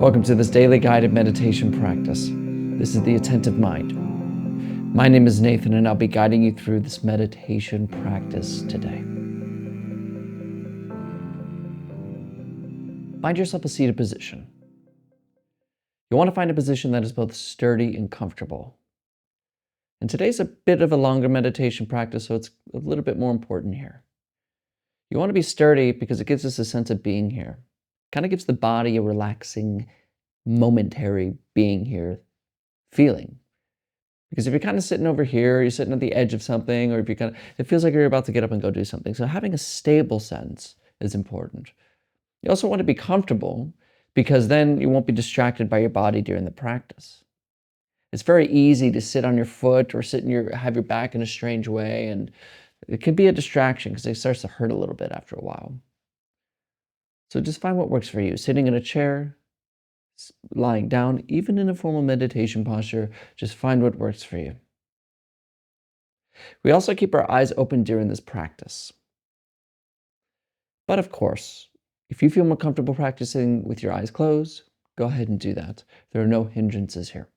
Welcome to this daily guided meditation practice. This is the Attentive Mind. My name is Nathan, and I'll be guiding you through this meditation practice today. Find yourself a seated position. You want to find a position that is both sturdy and comfortable. And today's a bit of a longer meditation practice, so it's a little bit more important here. You want to be sturdy because it gives us a sense of being here. Kind of gives the body a relaxing, momentary being here feeling. Because if you're kind of sitting over here, you're sitting at the edge of something, or if it feels like you're about to get up and go do something. So having a stable sense is important. You also want to be comfortable because then you won't be distracted by your body during the practice. It's very easy to sit on your foot or have your back in a strange way, and it can be a distraction because it starts to hurt a little bit after a while. So just find what works for you. Sitting in a chair, lying down, even in a formal meditation posture, just find what works for you. We also keep our eyes open during this practice. But of course, if you feel more comfortable practicing with your eyes closed, go ahead and do that. There are no hindrances here.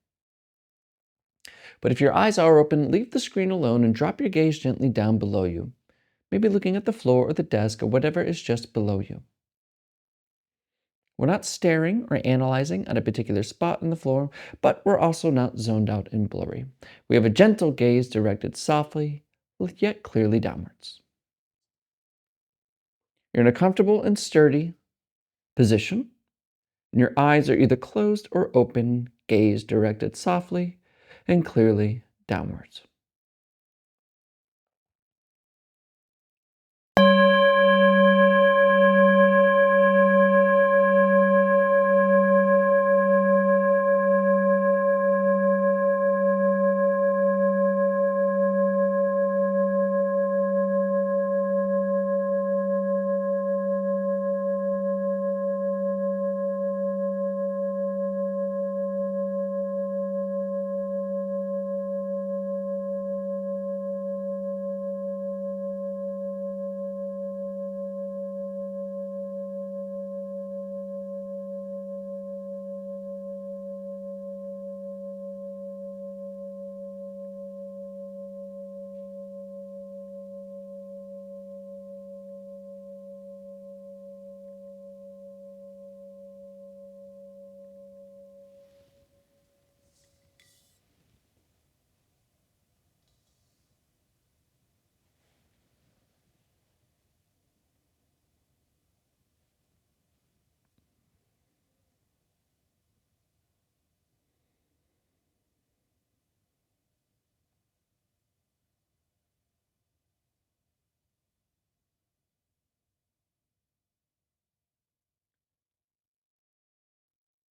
But if your eyes are open, leave the screen alone and drop your gaze gently down below you, maybe looking at the floor or the desk or whatever is just below you. We're not staring or analyzing at a particular spot on the floor, but we're also not zoned out and blurry. We have a gentle gaze directed softly, yet clearly downwards. You're in a comfortable and sturdy position, and your eyes are either closed or open, gaze directed softly and clearly downwards.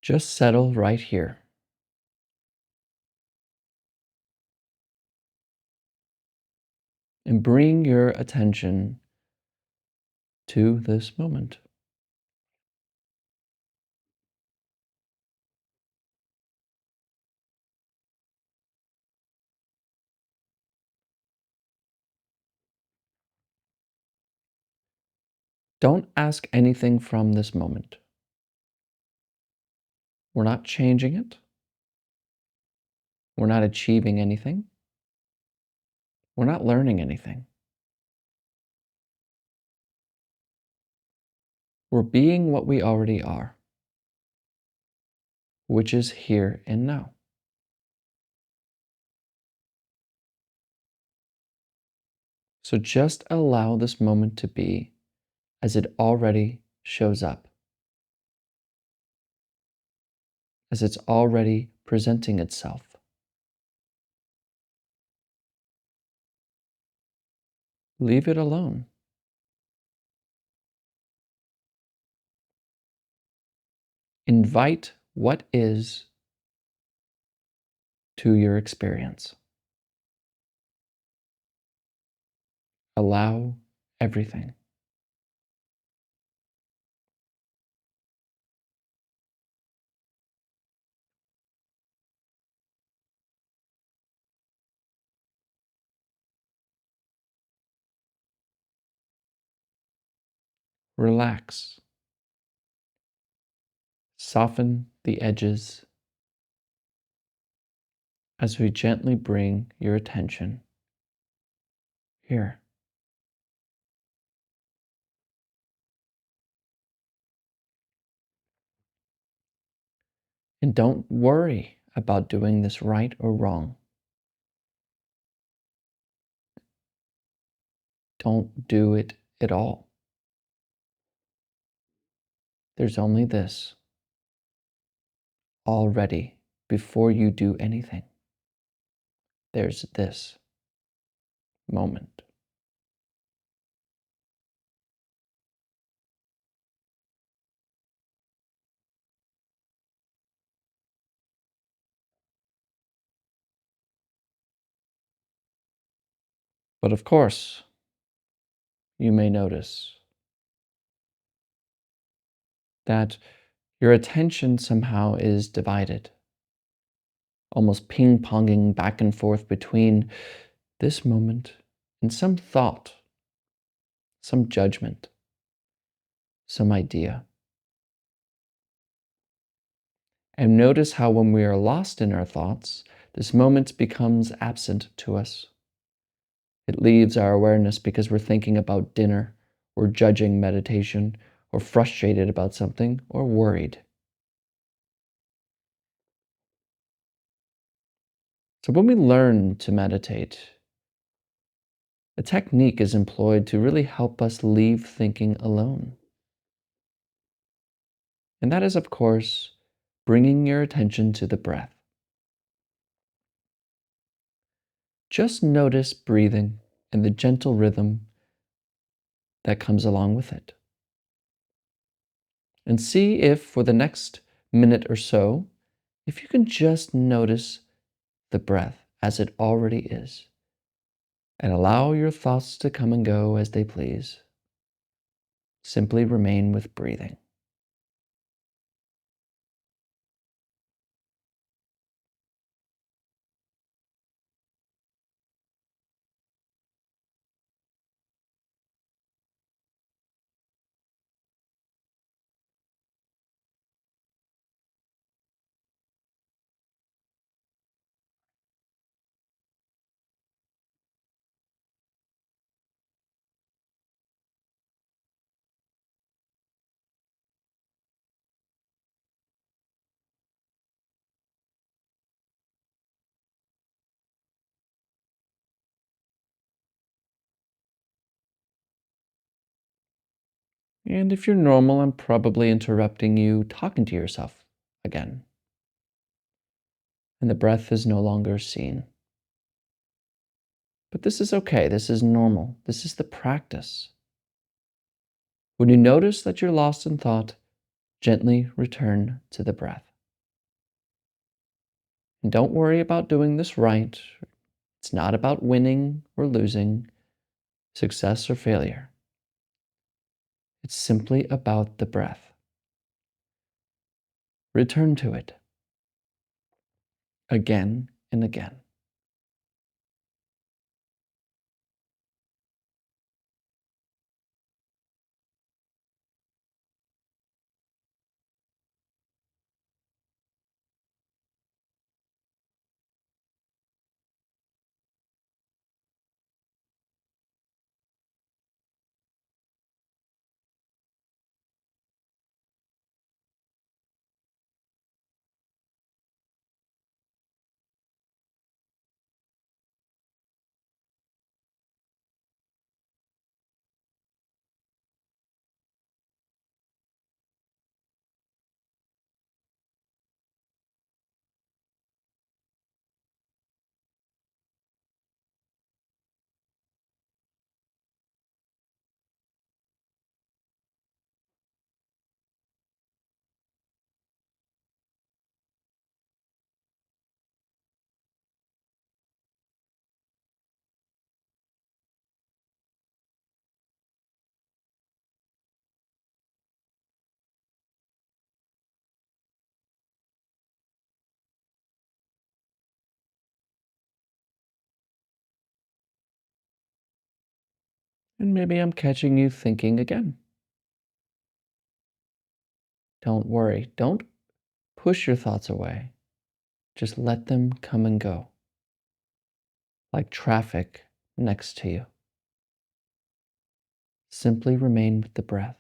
Just settle right here and bring your attention to this moment. Don't ask anything from this moment. We're not changing it. We're not achieving anything. We're not learning anything. We're being what we already are, which is here and now. So just allow this moment to be as it already shows up, as it's already presenting itself. Leave it alone. Invite what is to your experience. Allow everything. Relax. Soften the edges, as we gently bring your attention here. And don't worry about doing this right or wrong. Don't do it at all. There's only this already before you do anything. There's this moment. But of course, you may notice that your attention somehow is divided, almost ping-ponging back and forth between this moment and some thought, some judgment, some idea. And notice how when we are lost in our thoughts, this moment becomes absent to us. It leaves our awareness because we're thinking about dinner, or judging meditation, or frustrated about something, or worried. So when we learn to meditate, a technique is employed to really help us leave thinking alone. And that is, of course, bringing your attention to the breath. Just notice breathing and the gentle rhythm that comes along with it. And see if, for the next minute or so, if you can just notice the breath as it already is, and allow your thoughts to come and go as they please. Simply remain with breathing. And if you're normal, I'm probably interrupting you talking to yourself again. And the breath is no longer seen. But this is okay. This is normal. This is the practice. When you notice that you're lost in thought, gently return to the breath. And don't worry about doing this right. It's not about winning or losing, success or failure. It's simply about the breath. Return to it again and again. And maybe I'm catching you thinking again. Don't worry. Don't push your thoughts away. Just let them come and go, like traffic next to you. Simply remain with the breath.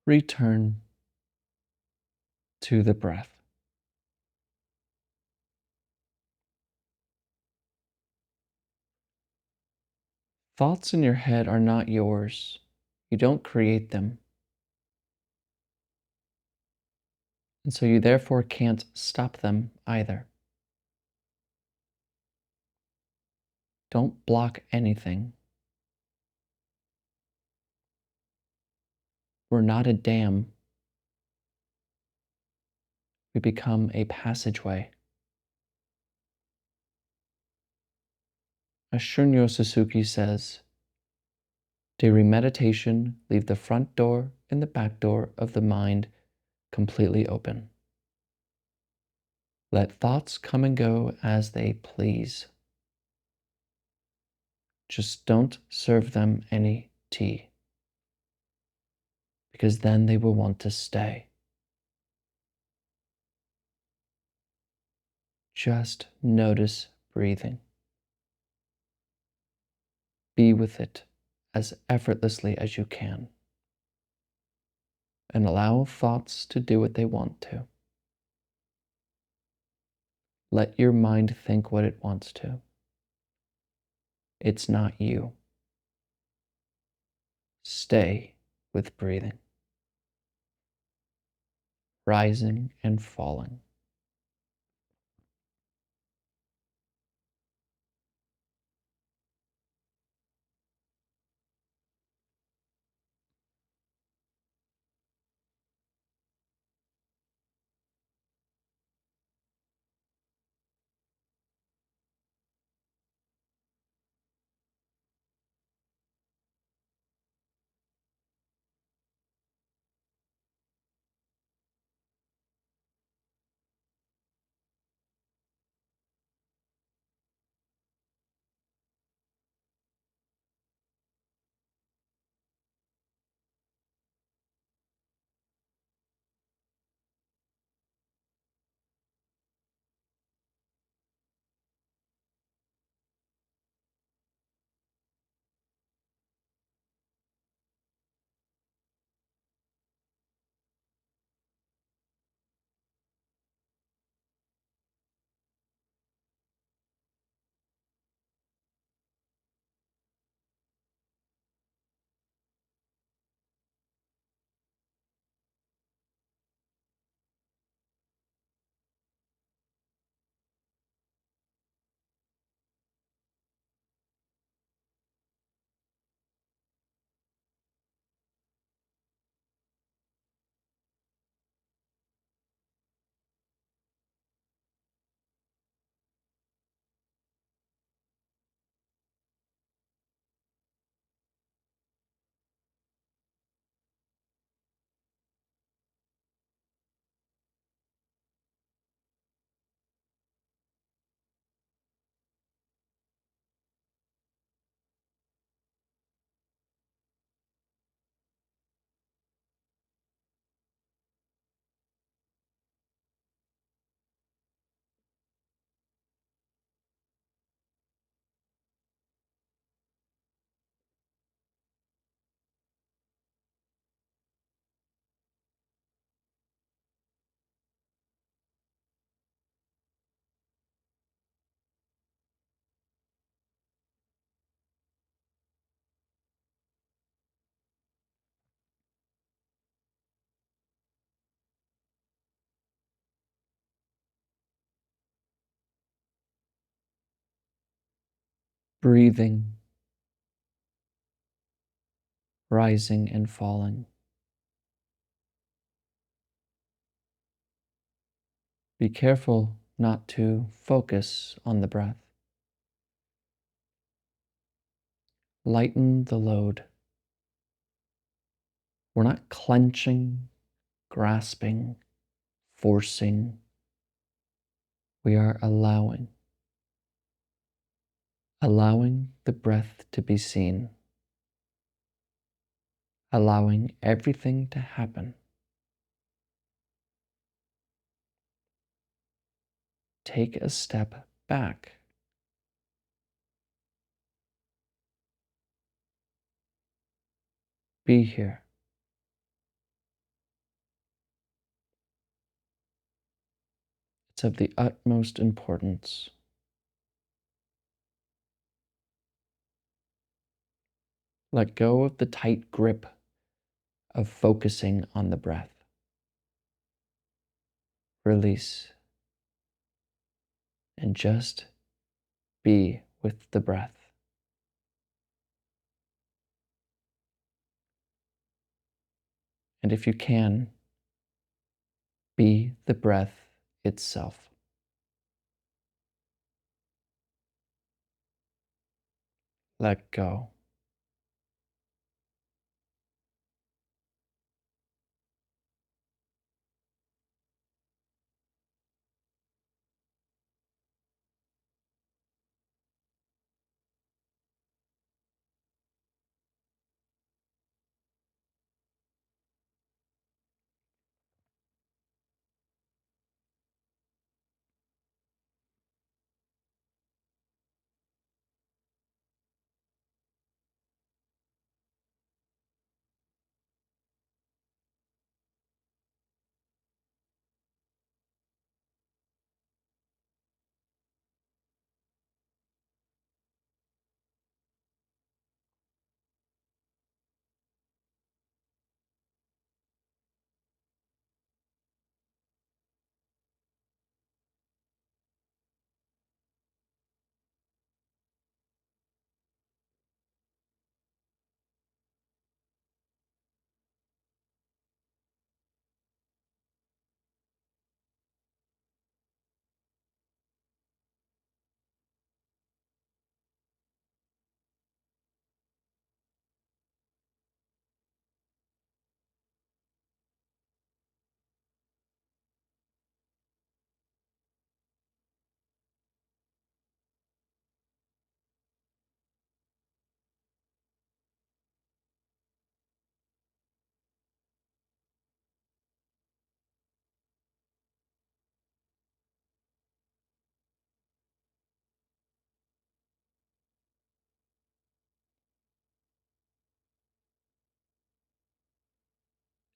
Return to the breath. Thoughts in your head are not yours. You don't create them. And so you therefore can't stop them either. Don't block anything. We're not a dam. We become a passageway. As Shunryo Suzuki says, during meditation, leave the front door and the back door of the mind completely open. Let thoughts come and go as they please. Just don't serve them any tea, because then they will want to stay. Just notice breathing. Be with it as effortlessly as you can, and allow thoughts to do what they want to. Let your mind think what it wants to. It's not you. Stay with breathing, rising and falling. breathing, rising and falling. Be careful not to focus on the breath. Lighten the load. We're not clenching, grasping, forcing. We are allowing the breath to be seen, allowing everything to happen. Take a step back. Be here. It's of the utmost importance. Let go of the tight grip of focusing on the breath. Release and just be with the breath. And if you can, be the breath itself. Let go.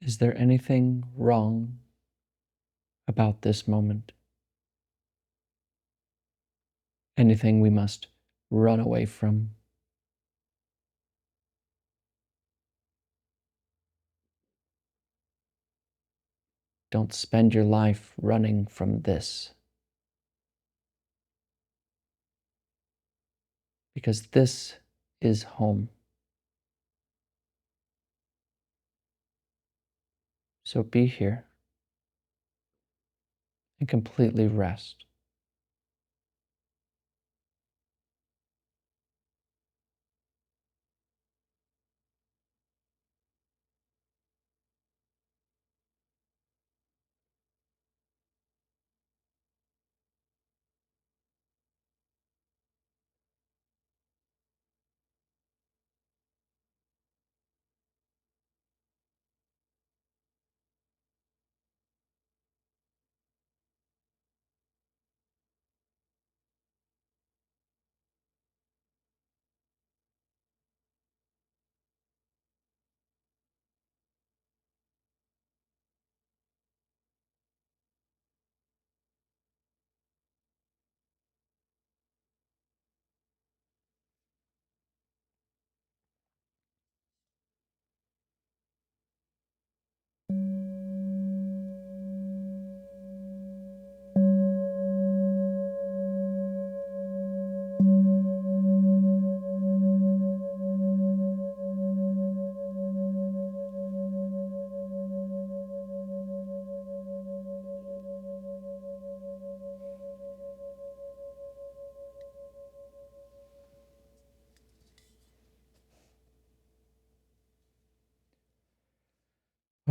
Is there anything wrong about this moment? Anything we must run away from? Don't spend your life running from this, because this is home. So be here and completely rest.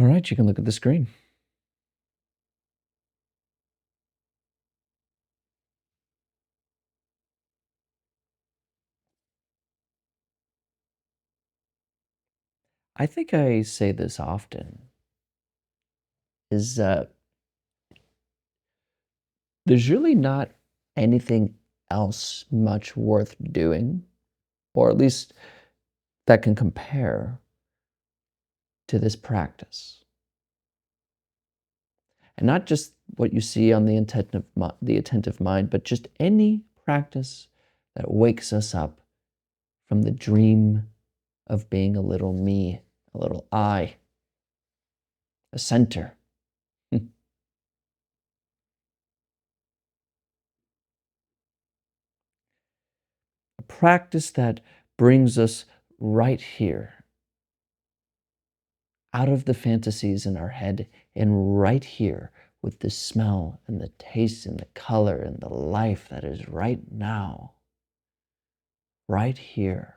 All right, you can look at the screen. I think I say this often, is there's really not anything else much worth doing, or at least that can compare to this practice. And not just what you see on the attentive mind, but just any practice that wakes us up from the dream of being a little me, a little I, a center. A practice that brings us right here, out of the fantasies in our head, and right here with the smell and the taste and the color and the life that is right now, right here.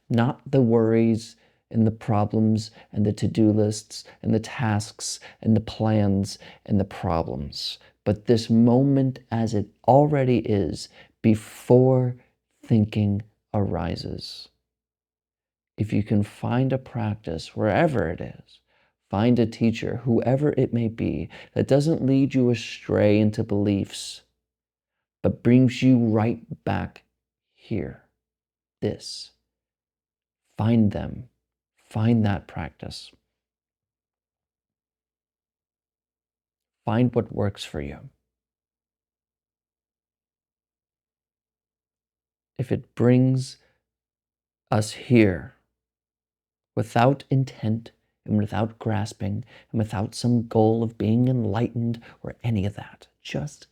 Not the worries and the problems and the to-do lists and the tasks and the plans and the problems, but this moment as it already is before thinking arises. If you can find a practice, wherever it is, find a teacher, whoever it may be, that doesn't lead you astray into beliefs, but brings you right back here, this. Find them. Find that practice. Find what works for you. If it brings us here without intent and without grasping and without some goal of being enlightened or any of that, just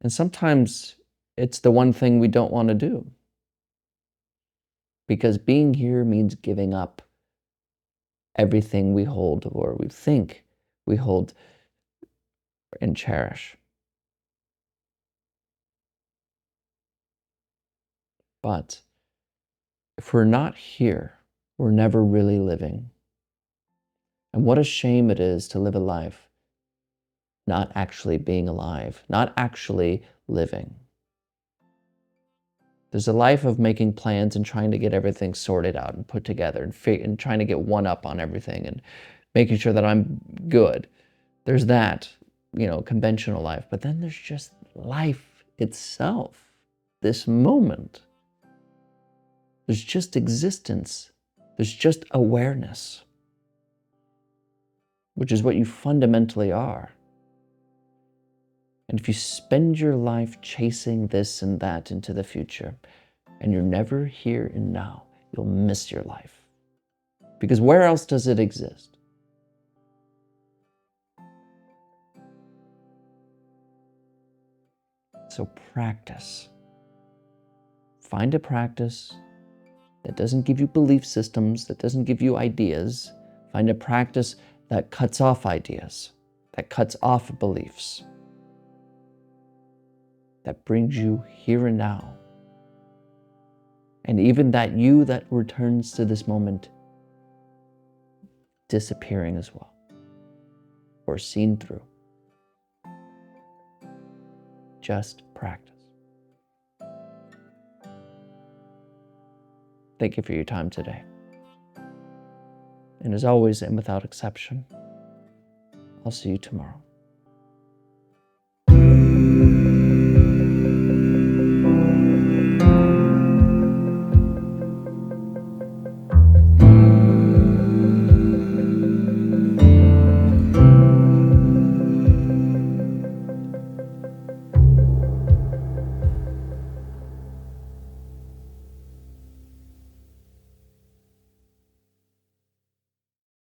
and sometimes it's the one thing we don't want to do. Because being here means giving up everything we hold or we think we hold and cherish. But if we're not here, we're never really living. And what a shame it is to live a life not actually being alive, not actually living. There's a life of making plans and trying to get everything sorted out and put together and trying to get one up on everything and making sure that I'm good. There's that, conventional life. But then there's just life itself, this moment. There's just existence. There's just awareness, which is what you fundamentally are. And if you spend your life chasing this and that into the future, and you're never here and now, you'll miss your life. Because where else does it exist? So practice. Find a practice that doesn't give you belief systems, that doesn't give you ideas. Find a practice that cuts off ideas, that cuts off beliefs, that brings you here and now. And even that you that returns to this moment disappearing as well, or seen through. Just practice. Thank you for your time today. And as always, and without exception, I'll see you tomorrow.